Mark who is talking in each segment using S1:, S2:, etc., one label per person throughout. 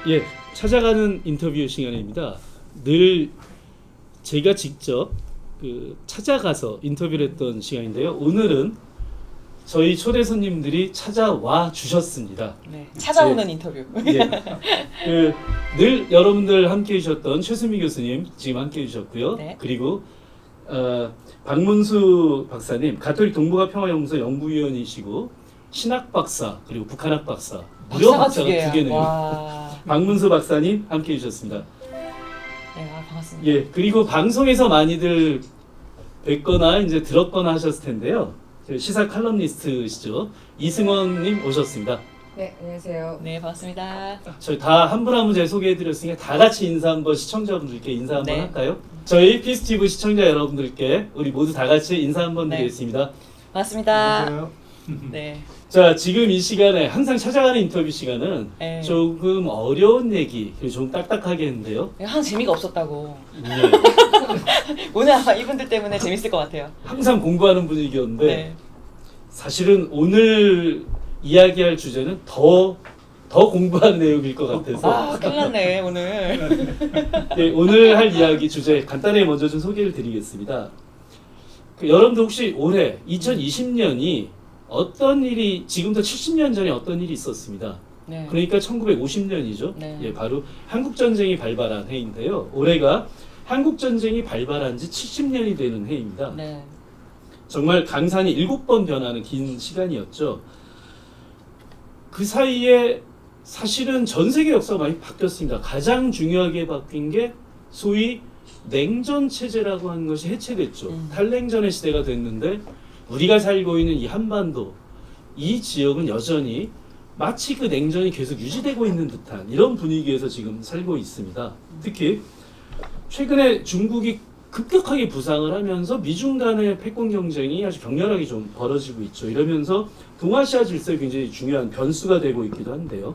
S1: 예, 찾아가는 인터뷰 시간입니다. 늘 제가 직접 찾아가서 인터뷰를 했던 시간인데요. 오늘은 저희 초대 손님들이 찾아와 주셨습니다.
S2: 네, 찾아오는 인터뷰.
S1: 예, 늘 여러분들 함께해 주셨던 최수미 교수님 지금 함께해 주셨고요.
S2: 네.
S1: 그리고 박문수 박사님 가톨릭 동북아평화연구소 연구위원이시고 신학 박사 그리고 북한학 박사 무려 박사가 두 개네요.
S2: 와.
S1: 박문수 박사님 함께해 주셨습니다.
S2: 네, 반갑습니다.
S1: 예, 그리고 방송에서 많이들 뵙거나 이제 들었거나 하셨을 텐데요. 시사 칼럼니스트시죠. 이승원님 오셨습니다.
S3: 네, 안녕하세요.
S2: 네, 반갑습니다.
S1: 저희 다 한 분 한 분 제가 소개해드렸으니까 다 같이 인사 한번 시청자분들께 인사 한번
S2: 네.
S1: 할까요? 저희 피스티브 시청자 여러분들께 우리 모두 다 같이 인사 한번
S2: 네.
S1: 드리겠습니다.
S2: 반갑습니다. 네.
S1: 자, 지금 이 시간에 항상 찾아가는 인터뷰 시간은
S2: 네.
S1: 조금 어려운 얘기, 그리고 좀 딱딱하게 했는데요.
S2: 항상 재미가 없었다고.
S1: 예,
S2: 오늘 아마 이분들 때문에 재밌을 것 같아요.
S1: 항상 공부하는 분위기였는데
S2: 네.
S1: 사실은 오늘 이야기할 주제는 더 공부한 내용일 것 같아서
S2: 아, 큰일 났네, 오늘.
S1: 예, 오늘 할 이야기 주제 간단히 먼저 좀 소개를 드리겠습니다. 여러분들 혹시 올해 2020년이 어떤 일이 지금부터 70년 전에 어떤 일이 있었습니다.
S2: 네.
S1: 그러니까 1950년이죠.
S2: 네.
S1: 예, 바로 한국전쟁이 발발한 해인데요. 올해가 한국전쟁이 발발한 지 70년이 되는 해입니다.
S2: 네.
S1: 정말 강산이 7번 변하는 긴 시간이었죠. 그 사이에 사실은 전 세계 역사가 많이 바뀌었습니다. 가장 중요하게 바뀐 게 소위 냉전 체제라고 하는 것이 해체됐죠. 탈냉전의 시대가 됐는데 우리가 살고 있는 이 한반도, 이 지역은 여전히 마치 그 냉전이 계속 유지되고 있는 듯한 이런 분위기에서 지금 살고 있습니다. 특히 최근에 중국이 급격하게 부상을 하면서 미중 간의 패권 경쟁이 아주 격렬하게 좀 벌어지고 있죠. 이러면서 동아시아 질서에 굉장히 중요한 변수가 되고 있기도 한데요.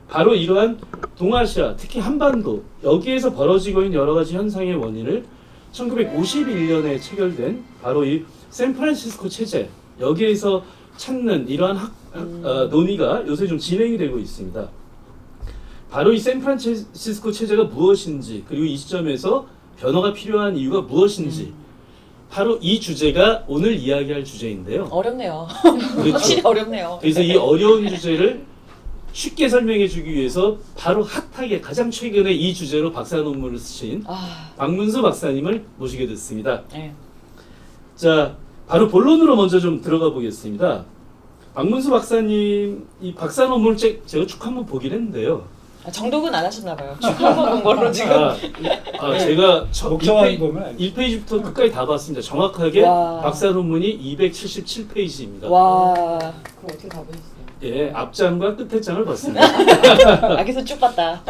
S1: 바로 이러한 동아시아, 특히 한반도, 여기에서 벌어지고 있는 여러 가지 현상의 원인을 1951년에 체결된 바로 이 샌프란시스코 체제, 여기에서 찾는 이러한 논의가 요새 좀 진행이 되고 있습니다. 바로 이 샌프란시스코 체제가 무엇인지, 그리고 이 시점에서 변화가 필요한 이유가 무엇인지, 바로 이 주제가 오늘 이야기할 주제인데요.
S2: 어렵네요.
S1: 그렇죠.
S2: 확실히 어렵네요.
S1: 그래서 이 어려운 주제를 쉽게 설명해 주기 위해서 바로 핫하게 가장 최근에 이 주제로 박사 논문을 쓰신 박문수 박사님을 모시게 됐습니다.
S2: 네.
S1: 자, 바로 본론으로 먼저 좀 들어가 보겠습니다. 박문수 박사님 이 박사 논문을 제가 쭉 한번 보긴 했는데요.
S2: 정독은 안 하셨나 봐요. 쭉 한번 본 걸로 지금.
S1: 제가
S4: 목청한 보면 알죠.
S1: 1페이지부터 끝까지 다 봤습니다. 정확하게
S2: 와.
S1: 박사 논문이 277페이지입니다.
S2: 와.
S3: 그럼 어떻게 다 보셨어요?
S1: 예, 앞장과 끝에 장을 봤습니다.
S2: 그래서 쭉 봤다.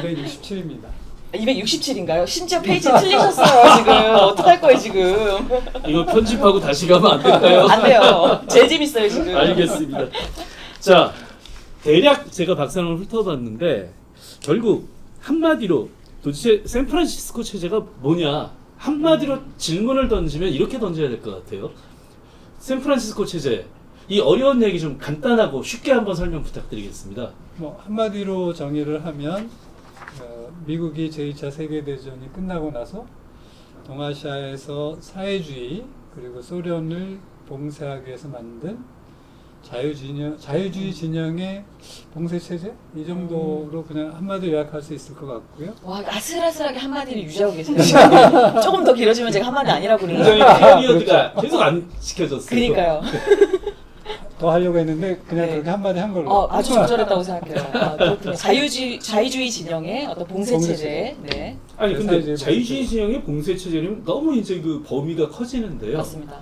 S4: 267입니다.
S2: 267인가요? 심지어 페이지 틀리셨어요, 지금. 어떡할 거예요, 지금.
S1: 이거 편집하고 다시 가면 안 될까요?
S2: 안 돼요. 제일 재밌어요, 지금.
S1: 알겠습니다. 자, 대략 제가 박사론을 훑어봤는데 결국 한마디로 도대체 샌프란시스코 체제가 뭐냐, 한마디로 질문을 던지면 이렇게 던져야 될 것 같아요. 샌프란시스코 체제, 이 어려운 얘기 좀 간단하고 쉽게 한번 설명 부탁드리겠습니다.
S4: 뭐 한마디로 정의를 하면 미국이 제2차 세계대전이 끝나고 나서 동아시아에서 사회주의 그리고 소련을 봉쇄하기 위해서 만든 자유주의 진영의 봉쇄 체제 이 정도로 그냥 한마디로 요약할 수 있을 것 같고요.
S2: 와, 아슬아슬하게 한마디를 유지하고 계세요. 조금 더 길어지면 제가 한마디 아니라고
S1: 굉장히
S2: 그러는데.
S1: 피리어드가 계속 안 지켜졌어요.
S2: 그러니까요.
S4: 더 하려고 했는데 그냥
S2: 네.
S4: 그렇게 한마디 한 걸로.
S2: 아주 적절했다고 생각해요. 그렇군요. 자유주의 진영의 어떤 봉쇄 체제. 네,
S1: 아니 근데
S4: 사회주의
S1: 자유주의 진영의 봉쇄 체제는 너무 이제 그 범위가 커지는데요.
S2: 맞습니다.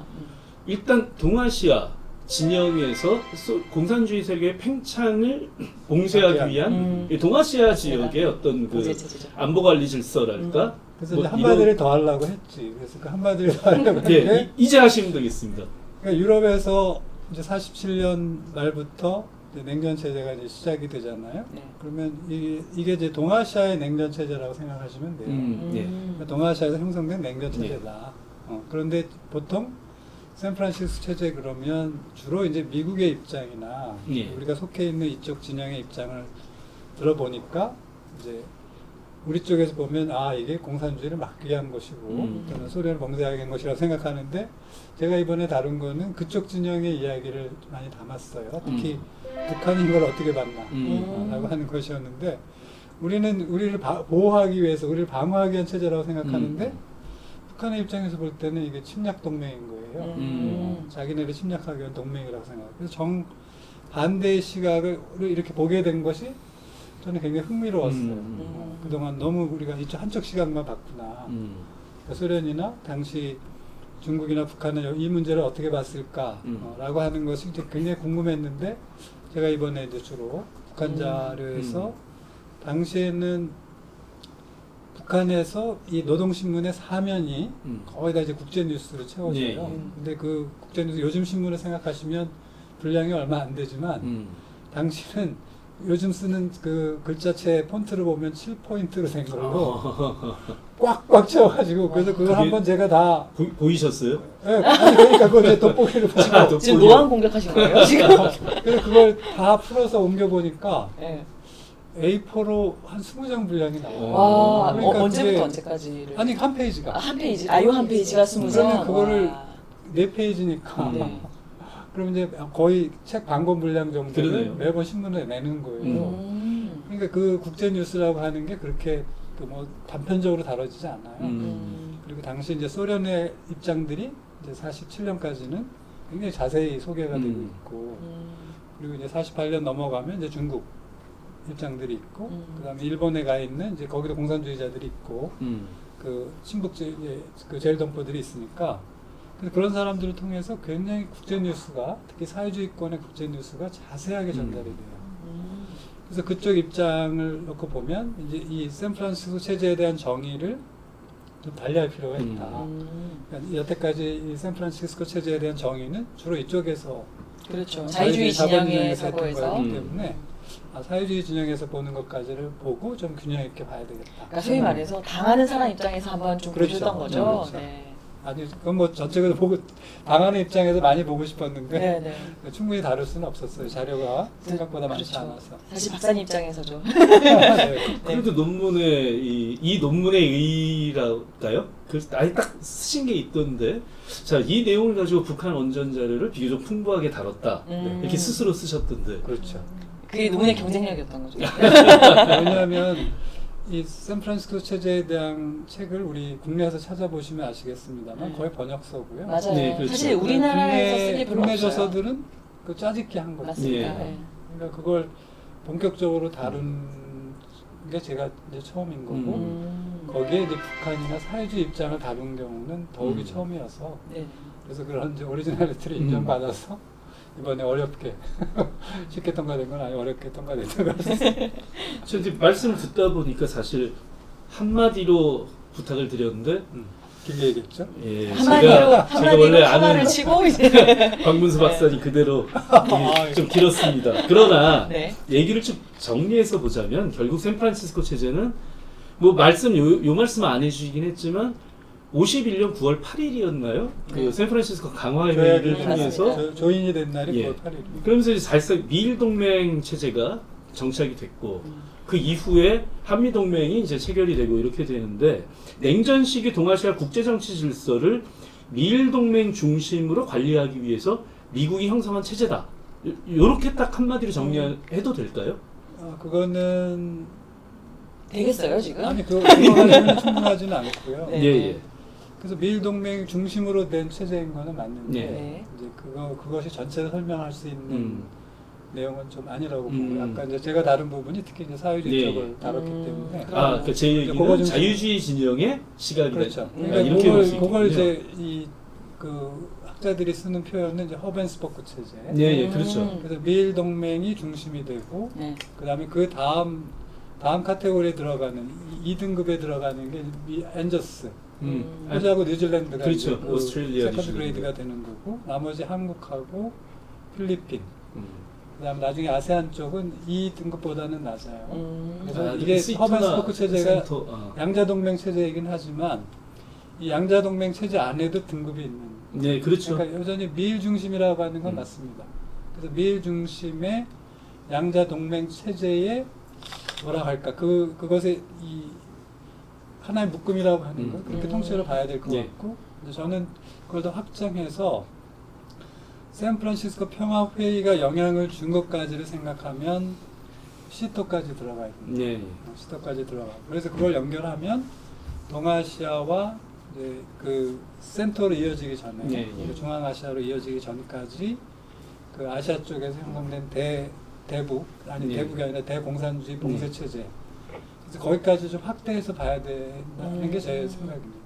S1: 일단 동아시아 진영에서 공산주의 세계의 팽창을 봉쇄하기 위한 이 동아시아
S2: 맞습니다.
S1: 지역의 어떤 그
S2: 봉쇄 체제죠.
S1: 안보 관리 질서랄까.
S4: 그래서
S1: 뭐
S4: 이제 한마디를 더 하려고 했지. 그래서 그 한마디를 더 하려고
S1: 예,
S4: 했는데
S1: 이제 하시면 되겠습니다.
S4: 그러니까 유럽에서 이제 47년 말부터 이제 냉전 체제가 이제 시작이 되잖아요.
S2: 네.
S4: 그러면 이게 이제 동아시아의 냉전 체제라고 생각하시면 돼요.
S1: 예.
S4: 그러니까 동아시아에서 형성된 냉전 체제다. 그런데 보통 샌프란시스코 체제 그러면 주로 이제 미국의 입장이나
S1: 예.
S4: 우리가 속해 있는 이쪽 진영의 입장을 들어보니까 이제 우리 쪽에서 보면 이게 공산주의를 막기 위한 것이고 또는 소련을 봉쇄하기 위한 것이라고 생각하는데 제가 이번에 다룬 거는 그쪽 진영의 이야기를 많이 담았어요. 특히 북한이 이걸 어떻게 봤나 라고 하는 것이었는데 우리는 우리를 보호하기 위해서 우리를 방어하기 위한 체제라고 생각하는데 북한의 입장에서 볼 때는 이게 침략 동맹인 거예요. 자기네를 침략하기 위한 동맹이라고 생각해요. 그래서 정반대의 시각을 이렇게 보게 된 것이 저는 굉장히 흥미로웠어요. 그동안 너무 우리가 이쪽 한쪽 시각만 봤구나. 그러니까 소련이나 당시 중국이나 북한은 이 문제를 어떻게 봤을까 라고 하는 것이 이제 굉장히 궁금했는데 제가 이번에 이제 주로 북한 자료에서 당시에는 북한에서 이 노동신문의 사면이 거의 다 이제 국제뉴스로 채워져요.
S1: 예.
S4: 근데 그 국제뉴스 요즘 신문을 생각하시면 분량이 얼마 안 되지만 당시는 요즘 쓰는 그 글자체 폰트를 보면 7포인트로 된 걸로 꽉꽉 채워가지고 그래서 그걸
S1: 그게
S4: 한번 제가 다
S1: 보이셨어요?
S4: 아니 그러니까 그걸 이제 돋보기를 보고
S2: 지금 노안 공격하신 거예요 지금?
S4: 그래서 그걸 다 풀어서 옮겨보니까
S2: 네.
S4: A4로 한 20장 분량이 나와요.
S2: 와
S4: 그러니까
S2: 언제부터
S4: 그게-
S2: 언제까지를?
S4: 아니 한 페이지가
S2: 한 페이지. 요 한 페이지가 20장.
S4: 그러면 그거를
S2: 와.
S4: 4페이지니까
S2: 네.
S4: 그럼 이제 거의 책 반권 분량 정도를
S1: 그러네요.
S4: 매번 신문에 내는 거예요. 그러니까 그 국제 뉴스라고 하는 게 그렇게 그 뭐 단편적으로 다뤄지지 않아요. 그리고 당시 이제 소련의 입장들이 이제 47년까지는 굉장히 자세히 소개가 되고 있고 그리고 이제 48년 넘어가면 이제 중국 입장들이 있고 그다음에 일본에 가 있는 이제 거기도 공산주의자들이 있고 그 친북주의 그 제일동포들이 있으니까 그래서 그런 사람들을 통해서 굉장히 국제 뉴스가 특히 사회주의권의 국제 뉴스가 자세하게 전달이 돼요. 그래서 그쪽 입장을 놓고 보면 이제 이 샌프란시스코 체제에 대한 정의를 좀 달리할 필요가 있다. 그러니까 여태까지 이 샌프란시스코 체제에 대한 정의는 주로 이쪽에서
S2: 그렇죠. 자유주의 진영의
S4: 자본주의에서 했던
S2: 사고에서.
S4: 거였기 때문에 사회주의 진영에서 보는 것까지를 보고 좀 균형 있게 봐야 되겠다.
S2: 그러니까 소위 말해서 당하는 사람 입장에서 한번 좀
S4: 그렇죠.
S2: 보셨던 거죠.
S4: 그렇죠.
S2: 네.
S4: 아니 그건 뭐 전체적으로 보고 당하는 입장에서 많이 보고 싶었는데
S2: 네, 네.
S4: 충분히 다룰 수는 없었어요. 자료가 생각보다 많지
S2: 그렇죠.
S4: 않아서.
S2: 사실 박사님 입장에서죠.
S4: 네.
S1: 그래도 논문에 이 논문의 의의랄까요? 그래서 아예 딱 쓰신 게 있던데, 자, 이 내용을 가지고 북한 원전 자료를 비교적 풍부하게 다뤘다 이렇게 스스로 쓰셨던데.
S4: 그렇죠.
S2: 그게 논문의 경쟁력이었던 거죠.
S4: 왜냐하면 이 샌프란시스코 체제에 대한 책을 우리 국내에서 찾아보시면 아시겠습니다만 거의 번역서고요.
S2: 맞아요.
S1: 네, 그렇죠.
S2: 사실 우리나라에서 쓸 게 별로
S4: 국내
S2: 없어요.
S4: 저서들은 그 짜집기 한 거죠.
S2: 맞습니다.
S1: 예.
S2: 네.
S4: 그러니까 그걸 본격적으로 다룬 게 제가 이제 처음인 거고 거기에 이제 북한이나 사회주의 입장을 다룬 경우는 더욱이 처음이어서
S2: 네.
S4: 그래서 그런 이제 오리지널리티를 인정받아서 이번에 어렵게 쉽게 통과된 건 아니고 어렵게 통과됐던 것 같습니다.
S1: 저 이제 말씀을 듣다 보니까 사실 한마디로 부탁을 드렸는데,
S4: 길게 얘기했죠.
S1: 예,
S2: 한마디로
S1: 제가 원래
S2: 하나를
S1: 아는
S2: 치고 이제
S1: 박문수 박사님 그대로 좀 길었습니다. 그러나
S2: 네.
S1: 얘기를 좀 정리해서 보자면 결국 샌프란시스코 체제는 뭐 말씀 요 말씀 안 해주시긴 했지만 51년 9월 8일이었나요? 그 샌프란시스코 강화회의를
S4: 네,
S1: 통해서
S4: 조인이 된 날이
S1: 예.
S4: 9월 8일.
S1: 그러면서 이제 사실상 미일 동맹 체제가 정착이 됐고 그 이후에 한미 동맹이 이제 체결이 되고 이렇게 되는데 냉전 시기 동아시아 국제 정치 질서를 미일 동맹 중심으로 관리하기 위해서 미국이 형성한 체제다. 요렇게 딱 한마디로 정리해도 될까요?
S4: 그거는
S2: 되겠어요 지금?
S4: 아니 그거는 충분하지는 않고요.
S2: 네.
S1: 예.
S4: 그래서 미일 동맹 중심으로 된 체제인 거는 맞는데
S2: 네.
S4: 이제 그것이 전체를 설명할 수 있는 내용은 좀 아니라고 보고 아까 이제 제가 다룬 부분이 특히 이제 사회주의
S1: 예.
S4: 쪽을 다뤘기 때문에
S1: 아, 그 제
S4: 그거
S1: 얘기는
S4: 좀-
S1: 자유주의 진영의 시각이다.
S4: 그렇죠.
S1: 그러니까 이렇게 볼 수
S4: 그걸
S1: 있군요.
S4: 이제 이 그 학자들이 쓰는 표현은 이제 허벤스버크 체제.
S1: 예, 예, 그렇죠.
S4: 그래서 미일 동맹이 중심이 되고
S2: 네.
S4: 그다음에 그 다음 카테고리에 들어가는 2등급에 들어가는 게 앤저스. 호주하고 뉴질랜드가
S1: 그렇죠.
S4: 이제 그
S1: 오스트레일리아,
S4: 세컨드
S1: 뉴질랜드.
S4: 그레이드가 되는 거고 나머지 한국하고 필리핀
S1: 음.
S4: 그다음 나중에 아세안 쪽은 2등급보다는 낮아요. 그래서
S1: 아,
S4: 이게
S1: 스위트나
S4: 허벤스버크 체제가
S1: 센터, 아.
S4: 양자동맹 체제이긴 하지만 이 양자동맹 체제 안에도 등급이 있는.
S1: 네, 그렇죠.
S4: 그러니까 여전히 미일 중심이라고 하는 건 맞습니다. 그래서 미일 중심의 양자동맹 체제의 뭐라 할까 그것의 이 하나의 묶음이라고 하는 거 그렇게 통째로 봐야 될 것
S1: 예.
S4: 같고 이제 저는 그걸 더 확장해서 샌프란시스코 평화회의가 영향을 준 것까지를 생각하면 시토까지 들어가야 됩니다.
S1: 네.
S4: 시도까지 들어가. 그래서 그걸 연결하면 동아시아와 이제 그 센터로 이어지기 전에
S1: 네,
S4: 그 중앙아시아로 이어지기 전까지 그 아시아 쪽에서 형성된 대북 아니
S1: 네.
S4: 대북이 아니라 대공산주의 봉쇄 체제. 그래서 거기까지 좀 확대해서 봐야 된다는 게 제 생각입니다.